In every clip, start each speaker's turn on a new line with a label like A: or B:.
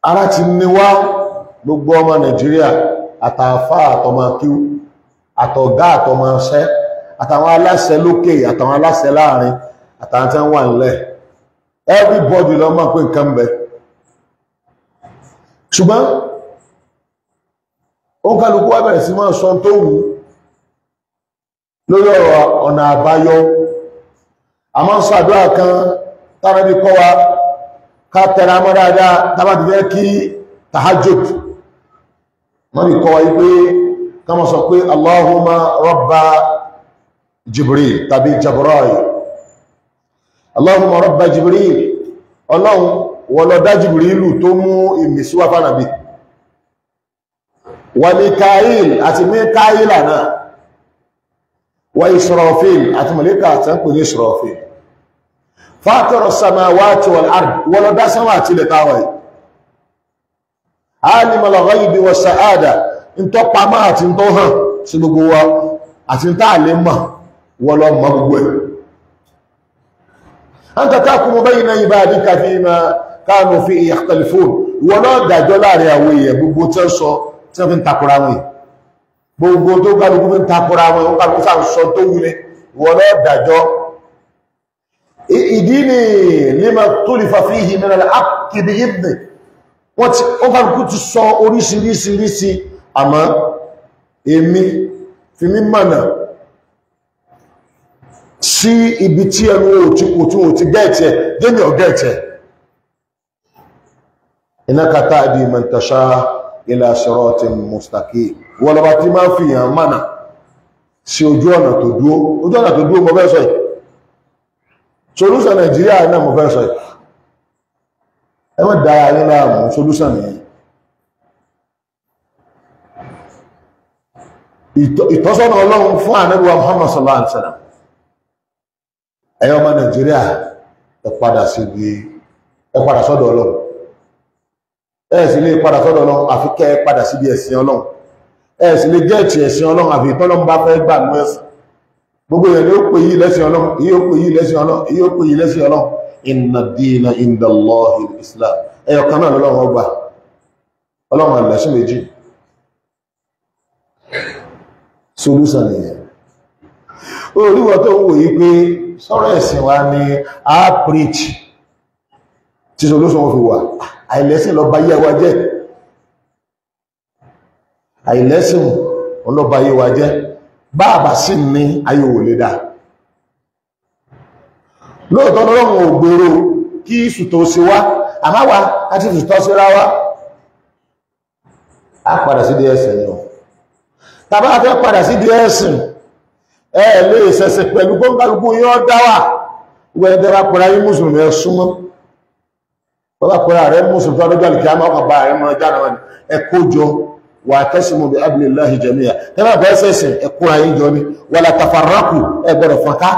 A: ara ti ní wá gbogbo ọmọ Nàìjíríà àtàfà àtọmọ kíw àtọ̀gá àtọmọ ṣẹ́ àtàwọn aláṣẹ lókè àtàwọn aláṣẹ láàrin àtàwọn tí wọ́n wà nílẹ̀ everybody ló mọ̀ pé nǹkan bẹ ṣùgbọ́n ó kálukú wá bẹ̀rẹ̀ sí máa sọ tó wù lórí ọ̀rọ̀ ọ̀nà àbáyọ àmọ́ ń ṣàdúrà kan tánàbí kọ́ wa ká tẹ̀ra mọ́ dáadáa tábàtí fẹ́ kí tahajjud wọ́n bí kọ́ wa yí pé ká máa sọ pé Allahumma rabba Jibril tàbí Jabrail Allahumma rabba Jibril ọlọ́run wọ́n lọ dá Jibrilu tó mú ìmísíwá fánàbí wa Mikail àti Mikaila náà wa Israfil àti màlíkà àti ń pè ní Israfil fátọrọ samawati wal ard wọ́n lọ dá sánmà àti ilẹ̀ táwà alimal ghaibi was sa'ada ń tọ́ pamá àti ń tọ́ hàn sí gbogbo wa àti ń táà lè mọ̀ wọ́n lọ mọ̀ gbogbo ẹ̀ anta tahkumu bayna ibadika fima kanu fihi yakhtalifun wọ́n náà dájọ́ láàrin àwọn èèyàn gbogbo tí ó sọ tí wọ́n fi ń takura wọn gbogbo tó kálukú fi ń takura wọn ó kálukú sáà ń sọ tó wulẹ̀ wọ́n náà dájọ́ ìdí ni lima tulifa fihi min al-haqqi bi idni wọ́n ti ó kálukú ti sọ oríṣiríṣiríṣi àmọ́ èmi fi mí mọ̀nà sí ibi tí ẹnu ò ti gẹ́ẹ̀tì ẹ̀ jẹ́mi ọ̀ gẹ́ẹ̀tì ẹ̀ innaka tahdi man tasha ila siratin mustaqim wọ́n lọ́ba tí máa fi hàn mọ̀nà sí ojú ọ̀nà tó dúó mo fẹ́ sọ yìí solution Nàìjíríà náà mo fẹ́ sọ yìí ẹ mọ́ dára nínú àmú solution nìyẹn ìtọ́sọ́nà Ọlọ́run fún Ànábì wa Muhammad sallallahu alaihi wasallam ẹ̀yọ́ ọmọ Nàìjíríà ẹ padà sọ́dọ̀ Ọlọ́run ẹ sì lè padà sọ́dọ̀ Ọlọ́run àfi kẹ́ ẹ padà síbi ẹ̀sìn Ọlọ́run ẹ sì lè gẹ́ẹ̀tì ẹ̀sìn Ọlọ́run àfi ìtọ́lọ́run bá fẹ́ gbà ní ẹ̀sìn gbogbo èèyàn ni ó pè yí lẹ́sìn Ọlọ́run èyí ó pè yí lẹ́sìn Ọlọ́run èyí ó pè yí lẹ́sìn Ọlọ́run inna ad-dina inda Allahi al-Islam ẹyọ kan náà lọ́lọ́run ọgbà Ọlọ́run àlẹ́sìn méjì solúsàn nìyẹn oríwọ̀ tó ń wò yí pé sọ́rọ̀ ẹ̀sìn wa ni a preach tí solúsàn fi wà àìlẹ́sìn lọ bá yé wa jẹ́ àìlẹ́sìn lọ bá yé wa jẹ́ báàbà sí ní ayé wò lè dáa lóòtọ́ lọ́rùn ògbèrò kí ìsùtò sí wá àmáwá àti ìsùtò sí ráwá a padà sí díẹ̀sìn ni tàbá fẹ́ padà sí díẹ̀sìn ẹ lè ṣẹ̀ṣẹ̀ pẹ̀lú gbọ́ngbàlùkù yóò dáwà gbẹ̀ẹ́dẹ́ra pẹ̀lú ayé mùsùlùmí ẹ súnmọ́ bọ́bá pẹ̀lú ààrẹ mùsùlùmí tó adójọ́ àlùkí àmọ́ ọkọ̀ bá ààrẹ mọ́ jáde wọn ẹ kójọ wa'tasimu bi hablillahi jami'a tẹ́lá bẹ́ẹ̀ sẹ́sìn ẹkùn ayé jọ ní wala tafarraqu ẹgbẹ̀rẹ̀ fọ́nká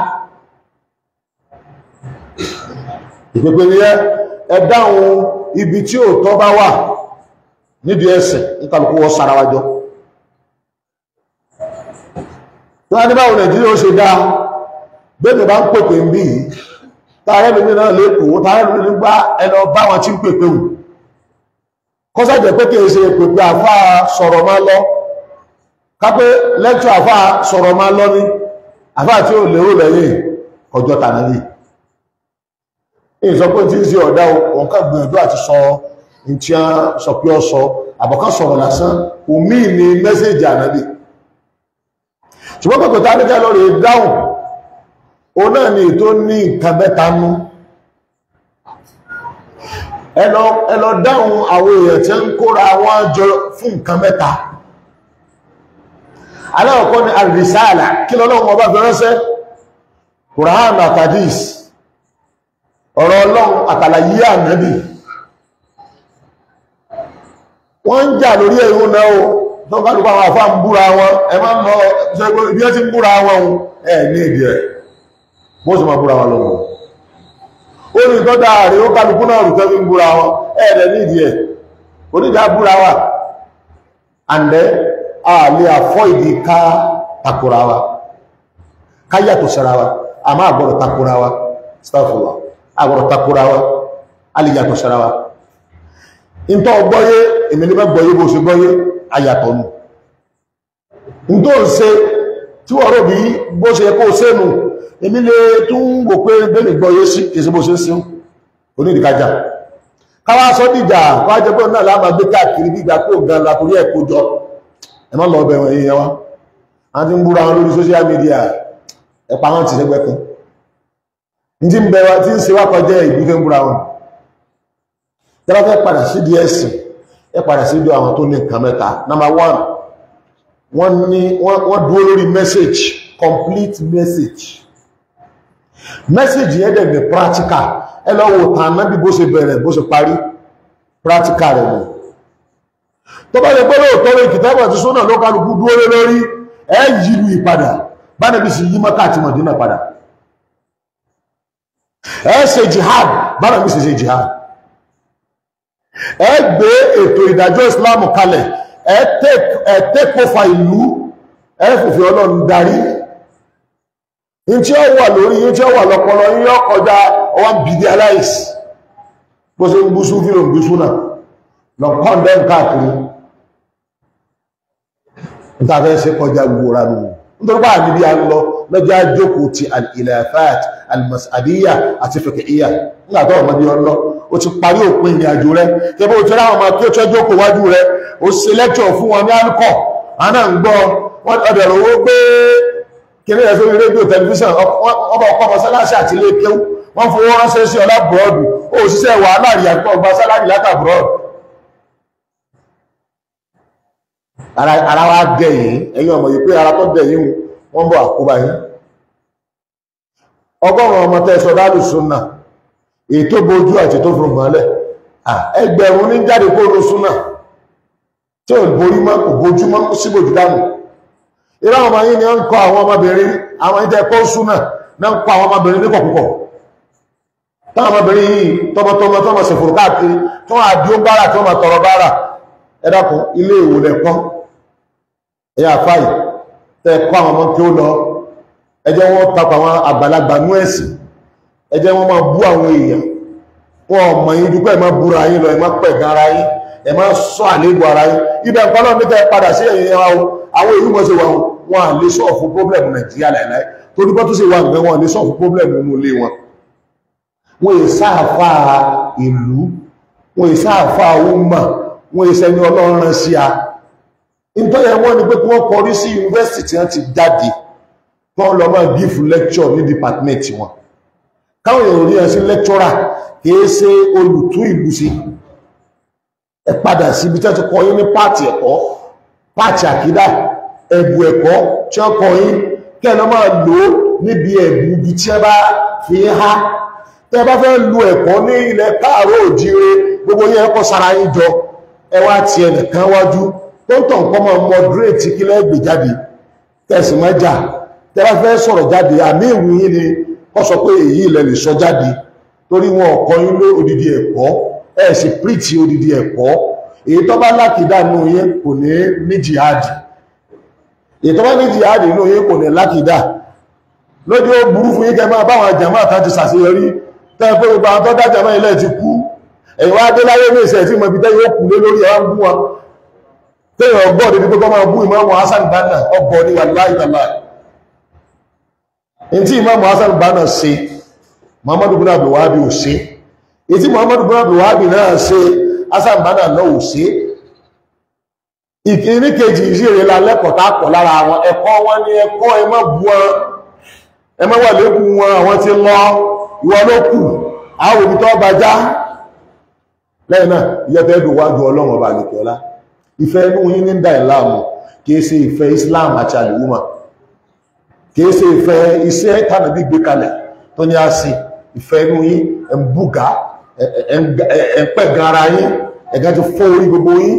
A: ìpẹ̀pẹ̀ ní ẹ dáhùn ibi tí ó tọ́ bá wà nídìí ẹ̀sìn níkàlùkù wọ́n sára wájọ́ tó wá ní báwọn Nàìjíríà ó ṣe dá bẹ́ẹ̀ bá ń pèpè ń bí tààrẹ lómi náà lẹ́kọ̀ọ́ tààrẹ lómi nígbà ẹlọ bá wọn tí ń pèpè wù kọ́sàjẹ̀ pé kìí ṣe pèpè àfá sọ̀rọ̀ máa lọ kápẹ́ lẹ́kṣọ́ àfá sọ̀rọ̀ máa lọ ní àfá tí ó lérò lẹ́yìn ọjọ́ tànàlì ìsọ pé tí ń ṣe ọ̀dá wọn ká gbìyànjú àti sọ ní tí a sọ pé ọ sọ àbọ̀ká sọ̀rọ̀ lásán omi ní mẹ́sẹ̀jì ànábì ṣùgbọ́n pẹ̀pẹ̀ tá ní kẹ́ lọ́rẹ̀ dáhùn ó náà ní ètò ní nǹkan mẹ́ta nú ẹ lọ dáhùn àwọn èèyàn tí ń kóra wọn jọ fún nǹkan mẹ́ta aláwọ̀kọ́ ni àrísàlà kí lọ́lọ́run ọba fi ránṣẹ́ Quran àti hadith ọ̀rọ̀ Ọlọ́run àtàlàyé ànábì wọ́n ń jà lórí ẹ̀rùn náà o tó kálùkù àwọn àfáà ń búra wọn ẹ máa ń lọ ṣẹ́gbẹ́ ibi ẹ́ ti ń búra wọn ẹ̀ ní ìdí ẹ̀ bó sì máa búra wọn lọ́wọ́ ó ní tọ́dá rẹ̀ ó kálùkù náà rù tẹ́bí ń búra wọn ẹ̀ẹ̀dẹ̀ ní ìdí ẹ̀ oníjà búra wà àndẹ́ a lè àfọ́ ìdí ká takura wa ká yàtọ̀ sára wa a máa gbọ́dọ̀ takura wa astaghfirullah a gbọ́dọ̀ takura wa a lè yàtọ̀ sára wa ìntọ́ gbọ́yé èmi ní bẹ́ gbọ́yé bó ṣe gbọ́yé ayàtọ̀ nù ìntọ́ ń ṣe tí wọ́n rò bí bó ṣe kó ṣe nù èmi lè tún wò pé bẹ́ẹ̀ gbọ́yé sí kìí sí bó ṣe sí onídìkájà káwá sọ dìjà wá jẹ́ pé náà láàmà gbé káàkiri bí ìgbà pé ògan látorí ẹ̀ kójọ ẹ má lọ ọbẹ̀ wọn èèyàn wá a ti ń búra wọn lórí social media ẹ̀pà wọn ti ṣẹgbẹ́ kan ní tí ń bẹ wa tí ń ṣe wá kọjá ìbí fẹ́ ń búra wọn tẹ́lá fẹ́ padà sí di ẹ̀sìn ẹ padà sí di àwọn tó ní nǹkan mẹ́ta. Number one, wọ́n dúró lórí message, complete message yẹn dẹ̀ ní practical ẹ lọ wò tàn náà bí bó ṣe bẹ̀rẹ̀ bó ṣe parí practical rẹ̀ mọ̀ tó bá lè gbọ́dọ̀ tọ́rọ ìkìtàbà ti súnà ló kálukú dúró lórí ẹ yìlú ìpadà bá nàbí sí yí Mákà àti Mádínà padà ẹ ṣe jihad bá nàbí sí ṣe jihad ẹ gbé ètò ìdájọ́ Islam kalẹ̀ ẹ take over ìlú ẹ fòfin Ọlọ́run darí in tí ó wà lórí yín tí ó wà lọ́pọlọ yín yóò kọjá ọwọ́n bìdí aláìsí bó ṣe ń búṣú fílò ń búṣú náà lọ kọ́ndẹ̀m káàkiri ìtàfẹ́ ṣe kọjá gbogbo ra nù nítorí bá níbi a lọ lọ́jọ́ àjókòó ti al-khilafat al-mas'aliyya àti fiqhiyya nígbàtọ́ ọmọdé ọlọ́ o ti parí òpin ìrìn àjò rẹ kẹbí o ti ráwọn ọmọ tí ó tọ́jú òkú wájú rẹ o ṣe lẹ́kṣọ̀ fún wọn ní alukọ̀ àná ń gbọ́ wọ́n ọ̀dẹ̀rọ̀ owó pé kìnnì ẹ̀ sórí rédíò tẹlifíṣàn ọba ọkọ̀ mọ́sálásí àti ilé kéwú wọ́n fowó ránṣẹ́ sí ọlá búrọ́dù ó ṣiṣẹ́ wàhálà rí àgbọ̀ gba sálárì látà búrọ́dù ara wa dẹ̀yìn ẹ̀yìn ọmọ yìí pé ara tó dẹ̀yìn wọ́n bọ̀ àkóbá yìí ọgọ́rùn-ún ọmọ tẹ́ sọ dálù súnà èyí tó bojú àti tó fún mọ́lẹ̀ ẹgbẹ̀rún ní jáde kó ló súnà tí ò borí mọ́ kò bojú mọ́ síbòjú dánù irú àwọn ọmọ yìí ni ó ń kọ àwọn ọmọbìnrin àwọn ìjẹ́ kó súnà náà ń kọ àwọn ọmọbìnrin nípọ̀ púpọ̀ táwọn ọmọbìnrin yìí tọmọtọmọ tọmọ sẹ̀fòrò káàkiri tí wọ́n àdíó bára tí wọ́n máa tọrọ bára ẹ dákun ilé ìwò lẹ́kọ́ ẹ̀yà fáì tẹ́ kọ́ àwọn ọmọ tí ó lọ ẹ jẹ́ wọ́n tapọ̀ àwọn àgbàlagbà nú ẹ̀sìn ẹ jẹ́ wọ́n máa bú àwọn èèyàn wọ́n mọ̀ yín dúpẹ́ ẹ má búra yín lọ ẹ má pẹ̀gàn ara yín ẹ má sọ àléébù ara yín ibẹ̀ nǹkan náà níta ẹ padà sí ẹ̀yìn àwọn èyí wọ́n ṣe wà wọn à lè sọ́ọ̀fù pọ́blẹ̀mù Nàìjíríà láìláì torí bọ́ tó ṣe wà nǹkan wọn à lè sọ́ọ̀fù pọ́blẹ̀mù nínú ilé wọn wọn è sáàfà ìlú wọn è sáàfà ọmọ wọn è sẹni Ọlọ́run rán sí a nítorí wọn ni pé kí wọ́n kọrí sí yunifásitì tí wọ́n ti jáde wọ́n lọ máa give lecture ní department wọn káwọn èèyàn rí ẹ sí lecturer kìí ṣe olùtún ìlú sí ẹ padà sí ibi tí wọ́n ti kọ́ yín ní pààtì ẹ̀kọ́ pààtì àkídà ẹ̀bù ẹ̀kọ́ tí wọ́n kọ́ yín kí ẹ lọ máa lò ó níbi ẹ̀bù ibi tí ẹ bá fi há tẹ bá fẹ́ lu ẹ̀kọ́ ní ilẹ̀ káàró òjíire gbogbo yẹn kọ́ sára yín jọ ẹ wá ti ẹnìkan wájú tó ń tàn kọ́ máa moderate kí lẹ́ gbé jáde tẹ̀sí má jà tẹ bá fẹ́ sọ̀rọ̀ jáde àmì ìwé yín ni kọ́ sọ pé èyí ilẹ̀ lè sọ jáde torí wọn ọ̀kọ́ yín ló odidi ẹ̀kọ́ ẹ̀ sì pírìtì odidi ẹ̀kọ́ èyí tó bá lákìdá nù yín kò ní jihadi èyí tó bá ní jihadi nù yín kò ní lákìdá lójú ó burú fún yín kẹ́ máa báwọn jàmá àtàjì ṣàṣeyọrí tẹ́ pé gbogbo àwọn tó dájà mọ́ ilẹ̀ ti kú ẹ̀yìn wá dé láyé ní ìṣẹ̀ tí mo fi tẹ́yìn ó kù lé lórí ẹ̀wọ̀n bú wọn tẹ́yìn ọgbọ́n débi pé kọ́ máa bú Ìmáàmù Hasan Banna ọgbọ́ ní wallahi tallahi in tí Ìmáàmù Hasan Banna ṣe Muhammadu bin Abdul Wahhab ò ṣe in tí Muhammadu bin Abdul Wahhab náà ṣe Hasan Banna náà ò ṣe ìkíní kejì ìṣirè la lẹ́kọ̀ọ́ tá pọ̀ lára àwọn ẹ̀kọ́ wọn ní ẹ̀kọ́ ẹ má bú wọn ẹ má wà lẹ́kùn wọn àwọn ti lọ ìwọ ló kù àwọn òbí tó bá já lẹ́yìn náà ìyẹ́fẹ́ ẹ̀dùn wájú Ọlọ́run ọba àlèkọ́lá ìfẹ́ inú yín ní dà ìlàmù kìí ṣe ìfẹ́ Islam àti àlèwúmà kìí ṣe ìfẹ́ iṣẹ́ tàbí gbé kalẹ̀ tó ní a sí ìfẹ́ inú yín ẹ̀mbúgá ẹ̀pẹ̀gàn ara yín ẹ̀gá ti fọ́ orí gbogbo yín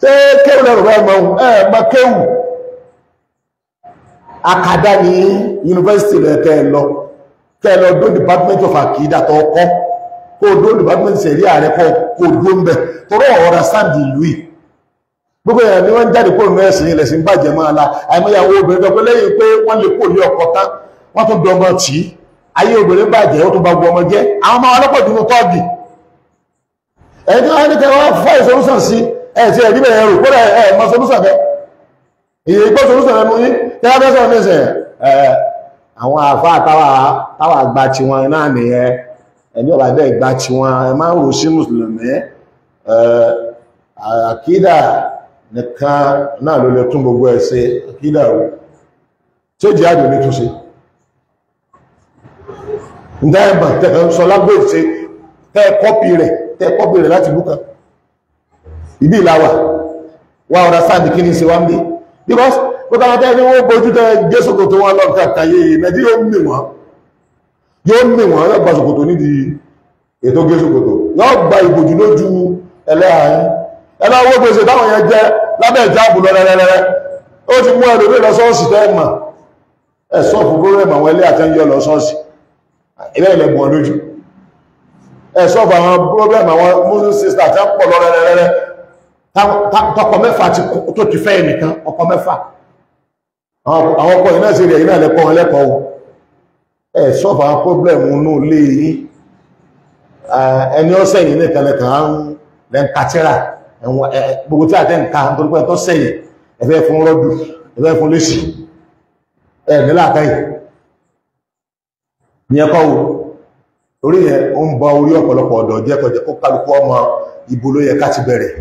A: tẹ́ kéwù lẹ́rù rẹ̀ mọ́ kéwù akadá ní yunifásitì rẹ̀ kẹ́ lọ dó department of akida tó kọ́ kó dó department sẹ̀rí ààrẹ kó dó ń bẹ̀ tọ́rọ ọ̀rọ̀ sáàdì ìlú yìí gbogbo èèyàn ni wọ́n jáde kó nù ẹ̀sìn ilẹ̀ sí ń bàjẹ́ máa la àìmọ́yàwó obìnrin tó pé lẹ́yìn pé wọ́n lè kó lé ọkọ̀ tán wọ́n tún dọmọ tí ayé obìnrin bàjẹ́ ó tún bá gbọ́ ọmọ jẹ́ àwọn ọmọ ọlọ́pọ̀ dúró tọ́ọ̀gì ẹni wọ́n ní kẹwàá fọ́ ìsolúsàn sí ẹ̀tí ẹ̀rí bẹ̀rẹ̀ ẹrù kó rẹ̀ mọ́ solúsàn bẹ́ ìyẹ̀ ìgbọ́ solúsàn ẹnu yí tẹ́lá bẹ́ sọ̀rọ̀ níṣẹ̀ àwọn àfá táwà gba ti wọn náà nìyẹn ẹni ọba dẹ́ gba ti wọn ẹ máa ń rò sí mùsùlùmí àkídà nìkan náà ló lè tún gbogbo ẹ̀ ṣe àkídà o tí ó jẹ́ àjò ní túnṣe ǹdáyẹ̀bà tẹ́ sọ lágbèé ṣe tẹ́ kọ́pì rẹ̀ láti lúkà ibi ìlàwà wà ọ̀rọ̀ sáàdì kí ní ṣe wá ń bí because pẹ́ta wọ́n tẹ́ ní wọ́n bójú tẹ́ gẹ́sòkòtò wọn lọ kàkàyè ìnẹ́dí yóò mì wọ́n yóò gba ṣòkòtò nídìí ètò gẹ́sòkòtò yóò gba ìbòjú lójú ẹlẹ́àárín ẹlọ́wọ́ gbèsè táwọn yẹn jẹ́ lábẹ́ ìjáàbù lọ rẹ̀rẹ̀rẹ̀ ó ti mú ẹlòmí lọ sọ́ọ̀sì tẹ́ mà ẹ̀ sọ́ọ̀fù program àwọn ilé àtẹ́yẹ lọ sọ́ọ̀sì ilé ìlẹ̀gbọ̀n lójú ẹ̀ sọ́ọ̀fù àwọn program àwọn muslim sister tẹ́ pọ̀ lọ rẹ̀rẹ̀rẹ̀ tọkọ mẹ́fà tó ti fẹ́ nìkan ọkọ mẹ́fà àwọn ọkọ iná sí rẹ̀ iná lẹ́kọ́ wọn lẹ́kọ̀ọ́ ẹ̀ sọ́ọ̀fù àwọn program nù lé yìí ẹni ọ̀sẹ̀ yìí nìkan lẹ́kàn lẹ́nkàtírà gbogbo tí a tẹ́ nǹkan torí pé tó sẹ́yìn ẹ̀fẹ́ fún rọ́dù ẹ̀fẹ́ fún léṣì ẹ̀ níláàkáyì ní ẹkọ́ wo orí ẹ̀ ó ń bọ orí ọ̀pọ̀lọpọ̀ ọ̀dọ̀ jẹ́kọ̀jẹ́ kó kálukú ọmọ ibo ló yẹ ká ti bẹ̀rẹ̀